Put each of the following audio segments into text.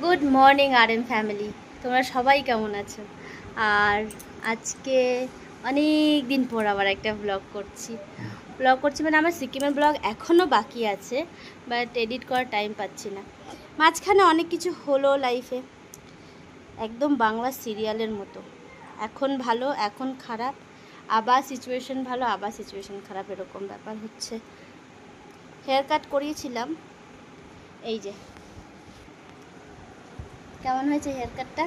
Good morning RM family, তোমরা সবাই কেমন আছো? আর আজকে অনেক দিন পর আবার একটা ব্লগ করছি মানে আমার সিকিমের ব্লগ এখনও বাকি আছে, বাট এডিট করার টাইম পাচ্ছি না। মাঝখানে অনেক কিছু হলো লাইফে, একদম বাংলা সিরিয়ালের মতো, এখন ভালো এখন খারাপ, আবার সিচুয়েশন ভালো আবার সিচুয়েশন খারাপ, এরকম ব্যাপার হচ্ছে। হেয়ার কাট করিয়েছিলাম, এই যে কেমন হয়েছে হেয়ার কাটটা।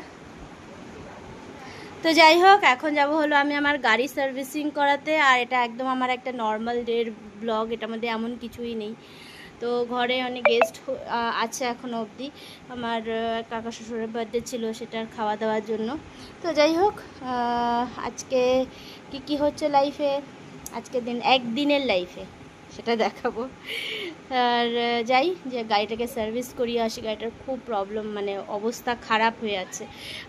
তো যাই হোক, এখন যাব হলো আমি আমার গাড়ি সার্ভিসিং করাতে। আর এটা একদম আমার একটা নর্মাল ডের ব্লগ, এটার মধ্যে এমন কিছুই নেই। তো ঘরে অনেক গেস্ট আছে এখনও অবধি। আমার কাকা শ্বশুরের বার্থডে ছিল, সেটার খাওয়া দাওয়ার জন্য। তো যাই হোক, আজকে কি হচ্ছে লাইফে, আজকের দিন একদিনের লাইফে সেটা দেখাবো। আর যাই যে গাড়িটাকে সার্ভিস করিয়ে আসি, গাড়িটার খুব প্রবলেম, মানে অবস্থা খারাপ হয়ে আছে।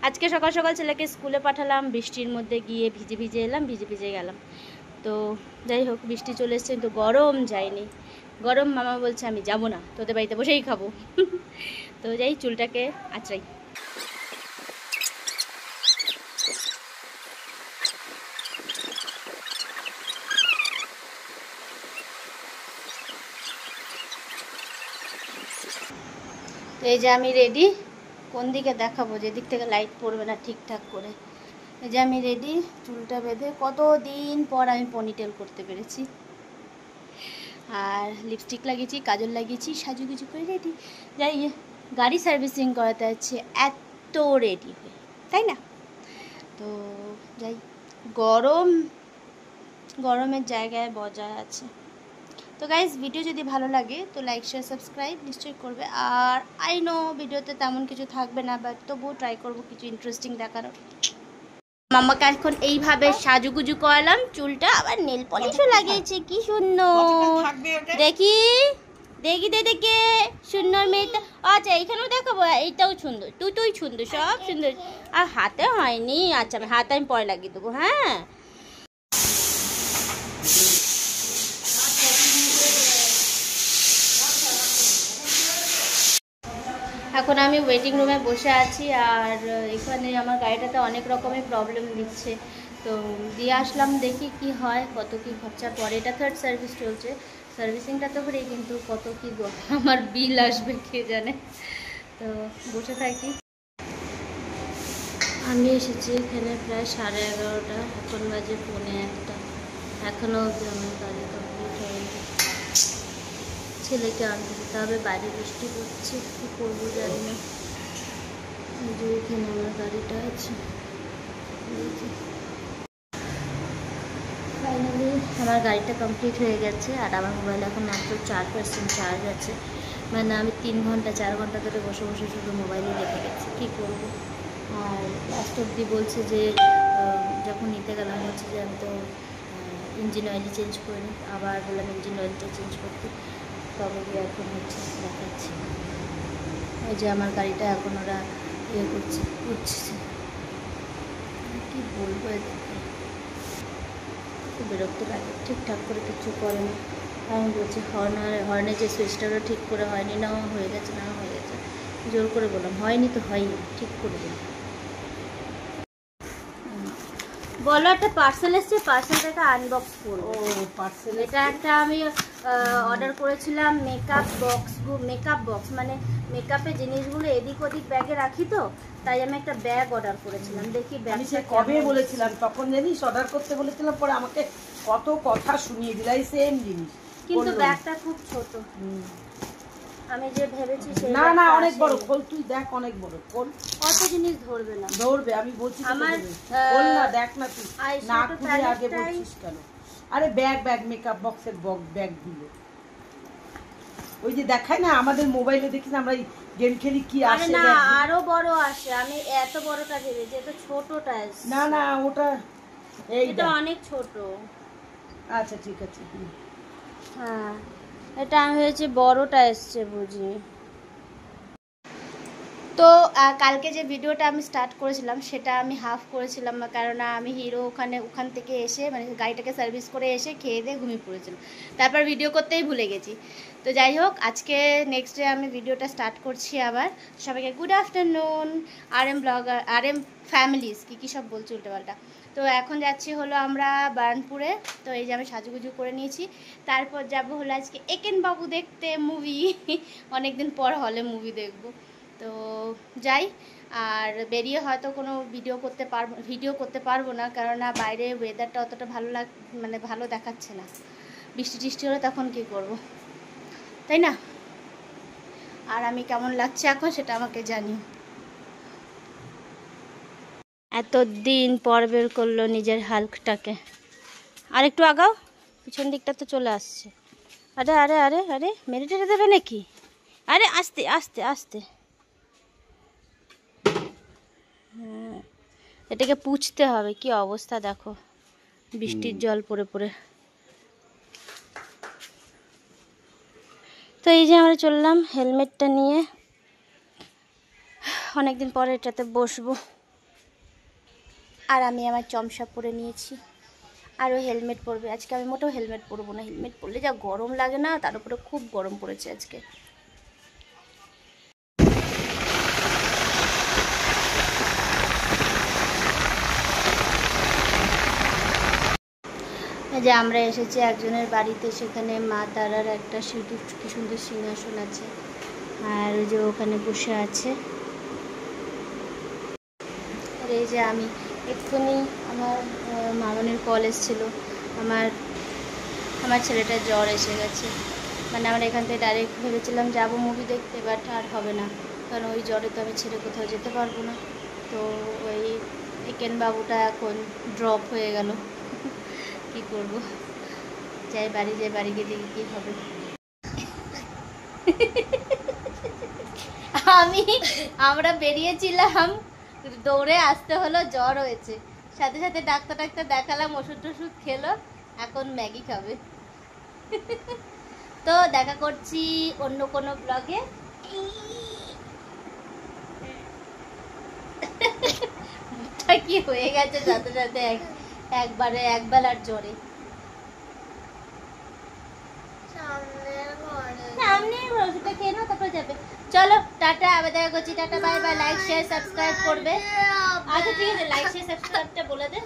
আজকে সকাল সকাল ছেলেকে স্কুলে পাঠালাম, বৃষ্টির মধ্যে গিয়ে ভিজে ভিজে এলাম, ভিজে ভিজে গেলাম। তো যাই হোক, বৃষ্টি চলে এসছে কিন্তু গরম যায়নি। গরম মামা বলছে আমি যাব না, তোদের বাড়িতে বসেই খাবো। তো যাই চুলটাকে আঁচড়াই। তো এই যে আমি রেডি, কোন দিকে দেখাবো, যেদিক থেকে লাইট পড়বে না ঠিকঠাক করে। এই যে আমি রেডি, চুলটা বেঁধে কতদিন পর আমি পনিটেল করতে পেরেছি। আর লিপস্টিক লাগিয়েছি, কাজল লাগিয়েছি, সাজুগুজু করে রেডি। যাই গাড়ি সার্ভিসিং করাতে যাচ্ছি এত রেডি হয়ে, তাই না? তো যাই, গরমের জায়গায় বজায় আছে। তো গাইজ, ভিডিও যদি ভালো লাগে তো লাইক শেয়ার সাবস্ক্রাইব নিশ্চয়ই করবে। আর আই নো ভিডিওতে তেমন কিছু থাকবে না, বাট তবুও ট্রাই করবো কিছু ইন্টারেস্টিং দেখানোর। মামাকে এখন এইভাবে সাজুগুজু করালাম, চুলটা আবার নেল পলিশও লাগিয়েছে, কি সুন্দর। দেখি দেখি দেখে সুন্দর মেয়েটা। আচ্ছা এইখানেও দেখাবো, এইটাও সুন্দর, তুই সুন্দর, সব সুন্দর। আর হাতে হয়নি, আচ্ছা আমি হাতে পরে লাগিয়ে দেবো। হ্যাঁ, এখন আমি ওয়েটিং রুমে বসে আছি। আর এখানে আমার গাড়িটাতে অনেক রকমের প্রবলেম দিচ্ছে, তো দিয়ে আসলাম, দেখি কি হয়, কত কি খরচা পড়ে। এটা থার্ড সার্ভিস চলছে, সার্ভিসিংটা তো করেই, কিন্তু কত কি আমার বিল আসবে কে জানে। তো বসে থাকি। আমি এসেছি এখানে প্রায় 11:30, এখন বাজে 1:45। এখনও অবধি আমার গাড়ি কমপ্লিট হয়নি। ছেলেকে আনতে যেতে হবে, বাইরে বৃষ্টি পড়ছে, কী করবো জানি না। যে এখানে আমার গাড়িটা আছে। ফাইনালি আমার গাড়িটা কমপ্লিট হয়ে গেছে। আর আমার মোবাইল এখন মাত্র 4% চার্জ আছে, মানে আমি 3 ঘন্টা 4 ঘন্টা ধরে বসে বসে শুধু মোবাইলে রেখে গেছি, কী করবো। আর লাস্ট অবধি বলছে যে যখন নিতে গেলাম বলছে যে আমি তো ইঞ্জিন অয়েলই চেঞ্জ করে নিই। আবার বললাম ইঞ্জিন অয়েলটা চেঞ্জ করতে, তবে গিয়ে এখন হচ্ছে দেখাচ্ছি। এই যে আমার গাড়িটা এখন ওরা ইয়ে করছে, উঠছে, কী বলবো, এদেরকে খুব বিরক্ত লাগে, ঠিকঠাক করে কিছু করে না। আমি বলছি হর্নের যে সুইচটারও ঠিক করে হয়নি, না হয়ে গেছে, না হয়ে গেছে, জোর করে বললাম হয়নি তো হয়নি, ঠিক করে দিন। বলো, একটা পার্সেল এসছে, পার্সেলটাকে আনবক্স করবো। পার্সেল এটা একটা আমি অর্ডার করেছিলাম, মেকআপ বক্স, মানে মেকআপের জিনিসগুলো এদিক ওদিক ব্যাগে রাখি, তো তাই আমি একটা ব্যাগ অর্ডার করেছিলাম। দেখি ব্যাগটা কবে বলেছিলাম, তখন জানিস অর্ডার করতে বলেছিলাম, পরে আমাকে কত কথা শুনিয়ে দিলাই সেম জিনিস, কিন্তু ব্যাগটা খুব ছোট। আমি যে ভেবেছি না না অনেক বড়, খোল তুই দেখ, অনেক বড় খোল, কত জিনিস ধরবে না, ধরবে আমি বলছি আমার খোল না, দেখ না তুই না খুলে আগে বলছিস কেন? আরে ব্যাগ মেকআপ বক্সের ব্যাগ দিল, ওই যে দেখায় না আমাদের মোবাইলে, দেখি না আমরা গেম খেলি কি আসে, না আরো বড় আসে, আমি এত বড়টা ভেবেছি, এত ছোটটা আসে। না না ওটা এটা অনেক ছোট। আচ্ছা ঠিক আছে, হ্যাঁ এটা আমি ভেবেছি বড়টা এসছে বুঝি। তো কালকে যে ভিডিওটা আমি স্টার্ট করেছিলাম সেটা আমি হাফ করেছিলাম, কারণ আমি হিরো ওখান থেকে এসে মানে গাড়িটাকে সার্ভিস করে এসে খেয়ে দিয়ে ঘুমিয়ে পড়েছিলাম, তারপর ভিডিও করতেই ভুলে গেছি। তো যাই হোক, আজকে নেক্সট ডে আমি ভিডিওটা স্টার্ট করছি আবার। সবাইকে good afternoon. RM vlogger, RM families কী সব বলছি উল্টোপাল্টা। তো এখন যাচ্ছি হলো আমরা বার্নপুরে। তো এই যে আমি সাজুগুজু করে নিয়েছি, তারপর যাব হলো আজকে একেন বাবু দেখতে মুভি। অনেকদিন পর হলে মুভি দেখবো। তো যাই, আর বেরিয়ে হয়তো কোনো ভিডিও করতে পারবো না, কারণ বাইরে ওয়েদারটা অতটা ভালো দেখাচ্ছে না। বৃষ্টি টিষ্টি হলে তখন কি করব, তাই না? আর আমি কেমন লাগছে এখন সেটা আমাকে জানিও। এতদিন পর বের করলো নিজের হাল্কটাকে। আর একটু আগাও, পিছন দিকটা তো চলে আসছে। আরে আরে আরে আরে মেরে টেরে দেবে নাকি? আরে আস্তে আস্তে আস্তে। হ্যাঁ, এটাকে পুছতে হবে। কি অবস্থা দেখো, বৃষ্টির জল পড়ে পড়ে। তো এই যে আমরা চললাম হেলমেটটা নিয়ে, অনেকদিন পরে এটাতে বসবো। আর আমি আমার চমসা পরে নিয়েছি, আর ওই হেলমেট পরবে। আজকে আমি মোটেও হেলমেট পরবো না, হেলমেট পরলে যা গরম লাগে না, তার উপরে খুব গরম পড়েছে আজকে। যে আমরা এসেছি একজনের বাড়িতে, সেখানে মা তারার একটা কি সুন্দর সিংহাসন আছে, আর ওই যে ওখানে বসে আছে। আর এই যে আমি এক্ষুনি আমার মামনের কল এসেছিল, আমার ছেলেটার জ্বর এসে গেছে। মানে আমরা এখান থেকে ডাইরেক্ট ভেবেছিলাম যাবো মুভি দেখতে, বাট আর হবে না, কারণ ওই জ্বরে তো আমি ছেড়ে কোথাও যেতে পারবো না। তো ওই একেন বাবুটা এখন ড্রপ হয়ে গেল, কি করব। যাই বাড়ি গিয়ে দেখি কী হবে। আমরা বেরিয়েছিলাম, দৌড়ে আসতে হলো, জ্বর হয়েছে, সাথে সাথে ডাক্তার দেখালাম, ওষুধ টষুধ খেলো, এখন ম্যাগি খাবে। তো দেখা করছি অন্য কোনো ব্লগে। কি হয়ে গেছে সাথে সাথে এক বেলার জ্বরে। সামনে ওষুধটা খেয়ে নাও, তারপর যাবে। চলো টাটা, আবার দেখা করছি। Tata, bye bye. Like share subscribe করবে। আচ্ছা ঠিক আছে, লাইক শেয়ার সাবস্ক্রাইবটা বলে দে।